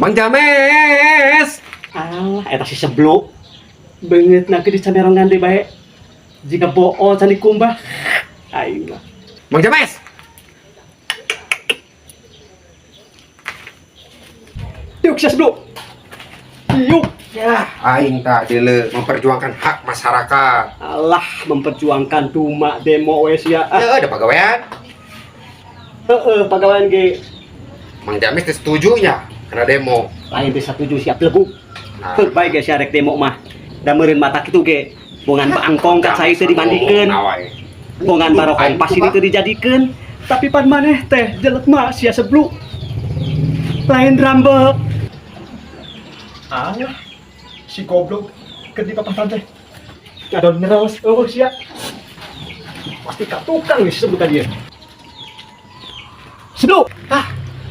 Mang James. Alah, eta si seblok. Beungeut na di camerongan deui bae. Jika bool candi kumbah. Ayo. Mang James. Yuk si seblok. Yuk. Ya, aing tadi le memperjuangkan hak masyarakat. Alah, memperjuangkan duma demo we sia. Ya, ada pegawaian. Pagawean ge. Mang James setuju ya karena demo. Lain teh satuju siap lebuk. Nah. Baik ge syarek demo mah. Da meureun mata kitu ge. Bongan baangkong ka saya teu dimandikeun. Bongan barokah pas ini teu dijadikeun. Tapi pan maneh teh jelema sia sebluk. Lain rambek. Alah. Si goblok keur di papasan teh. Ngadon ngeros eueuh sia. Pasti ka tukang geus sebluk ka dieu. Sebluk.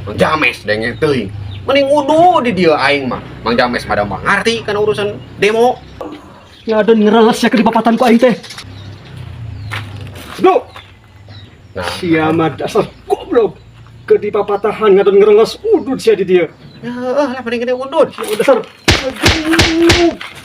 Mang James denge teuing. Mending udu di dia aing mah. Mang James pada mah ngarti kana urusan demo. Ngadon ngeros sia keur di papatan ku aing teh. Sebluk. Nah, Sia mah dasar goblok. Keur di papatahan ngadon ngeros udud sia di dieu. ya lah paling gede undut. Sia dasar. Aduh.